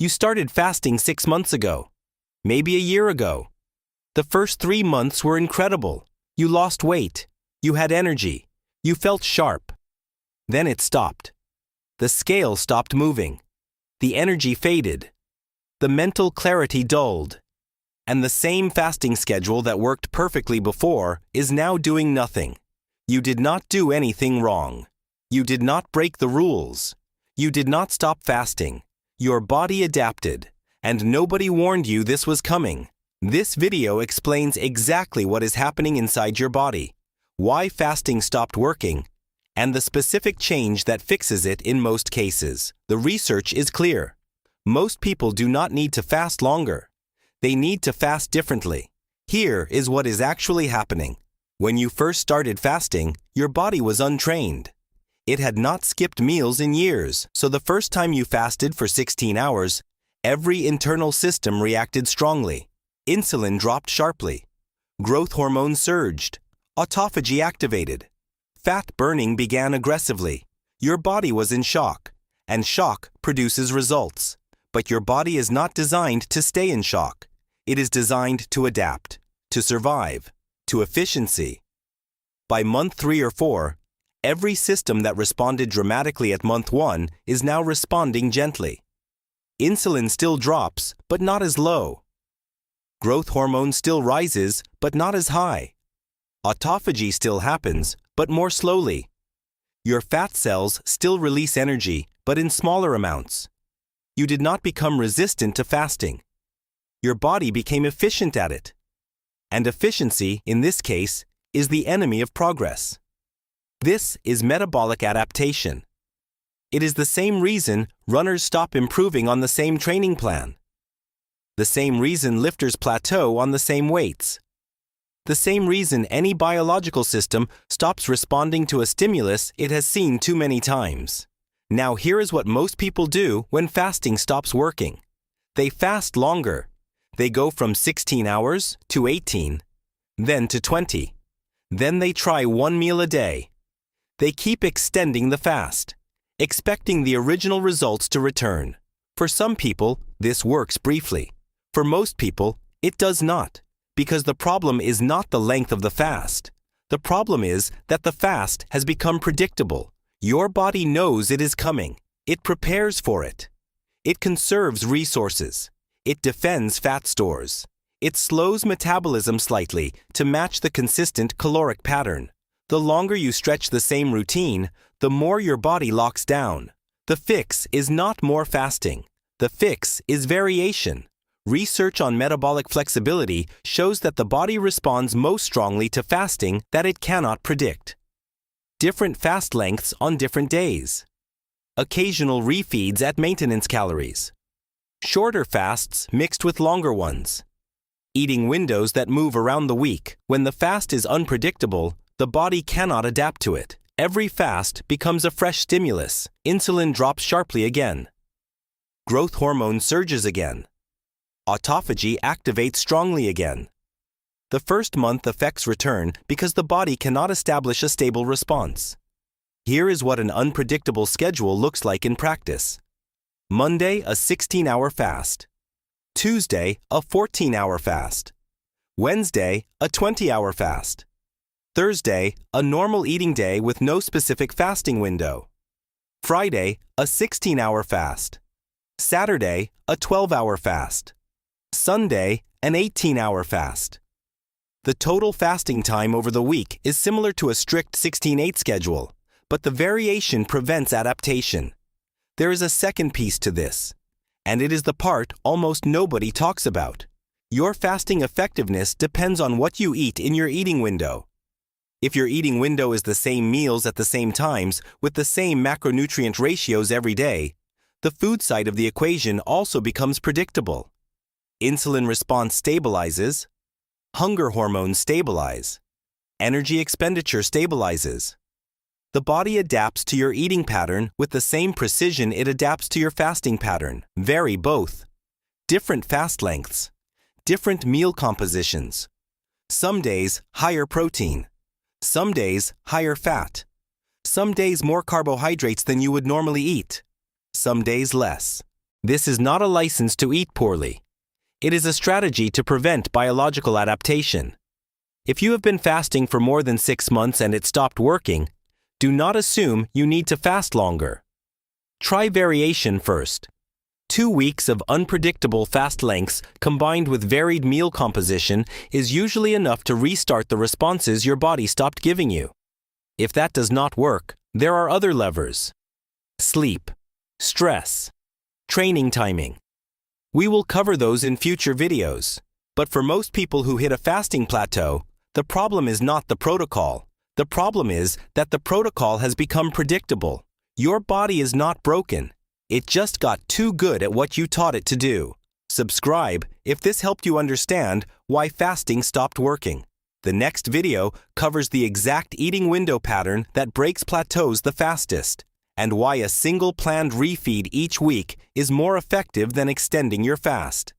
You started fasting 6 months ago, maybe a year ago. The first 3 months were incredible. You lost weight. You had energy. You felt sharp. Then it stopped. The scale stopped moving. The energy faded. The mental clarity dulled. And the same fasting schedule that worked perfectly before is now doing nothing. You did not do anything wrong. You did not break the rules. You did not stop fasting. Your body adapted, and nobody warned you this was coming. This video explains exactly what is happening inside your body, why fasting stopped working, and the specific change that fixes it in most cases. The research is clear. Most people do not need to fast longer. They need to fast differently. Here is what is actually happening. When you first started fasting, your body was untrained. It had not skipped meals in years, so the first time you fasted for 16 hours, every internal system reacted strongly. Insulin dropped sharply. Growth hormone surged. Autophagy activated. Fat burning began aggressively. Your body was in shock, and shock produces results. But your body is not designed to stay in shock. It is designed to adapt, to survive, to efficiency. By month 3 or 4, every system that responded dramatically at month 1 is now responding gently. Insulin still drops, but not as low. Growth hormone still rises, but not as high. Autophagy still happens, but more slowly. Your fat cells still release energy, but in smaller amounts. You did not become resistant to fasting. Your body became efficient at it. And efficiency, in this case, is the enemy of progress. This is metabolic adaptation. It is the same reason runners stop improving on the same training plan. The same reason lifters plateau on the same weights. The same reason any biological system stops responding to a stimulus it has seen too many times. Now here is what most people do when fasting stops working. They fast longer. They go from 16 hours to 18, then to 20. Then they try 1 meal a day. They keep extending the fast, expecting the original results to return. For some people, this works briefly. For most people, it does not, because the problem is not the length of the fast. The problem is that the fast has become predictable. Your body knows it is coming. It prepares for it. It conserves resources. It defends fat stores. It slows metabolism slightly to match the consistent caloric pattern. The longer you stretch the same routine, the more your body locks down. The fix is not more fasting. The fix is variation. Research on metabolic flexibility shows that the body responds most strongly to fasting that it cannot predict. Different fast lengths on different days. Occasional refeeds at maintenance calories. Shorter fasts mixed with longer ones. Eating windows that move around the week. When the fast is unpredictable, the body cannot adapt to it. Every fast becomes a fresh stimulus. Insulin drops sharply again. Growth hormone surges again. Autophagy activates strongly again. The first month effects return because the body cannot establish a stable response. Here is what an unpredictable schedule looks like in practice. Monday, a 16-hour fast. Tuesday, a 14-hour fast. Wednesday, a 20-hour fast. Thursday, a normal eating day with no specific fasting window. Friday, a 16-hour fast. Saturday, a 12-hour fast. Sunday, an 18-hour fast. The total fasting time over the week is similar to a strict 16/8 schedule, but the variation prevents adaptation. There is a second piece to this, and it is the part almost nobody talks about. Your fasting effectiveness depends on what you eat in your eating window. If your eating window is the same meals at the same times with the same macronutrient ratios every day, the food side of the equation also becomes predictable. Insulin response stabilizes. Hunger hormones stabilize. Energy expenditure stabilizes. The body adapts to your eating pattern with the same precision it adapts to your fasting pattern. Vary both. Different fast lengths. Different meal compositions. Some days, higher protein. Some days, higher fat. Some days, more carbohydrates than you would normally eat. Some days, less. This is not a license to eat poorly. It is a strategy to prevent biological adaptation. If you have been fasting for more than 6 months and it stopped working, do not assume you need to fast longer. Try variation first. 2 weeks of unpredictable fast lengths combined with varied meal composition is usually enough to restart the responses your body stopped giving you. If that does not work, there are other levers. Sleep, stress, training timing. We will cover those in future videos. But for most people who hit a fasting plateau, the problem is not the protocol. The problem is that the protocol has become predictable. Your body is not broken. It just got too good at what you taught it to do. Subscribe if this helped you understand why fasting stopped working. The next video covers the exact eating window pattern that breaks plateaus the fastest, and why a single planned refeed each week is more effective than extending your fast.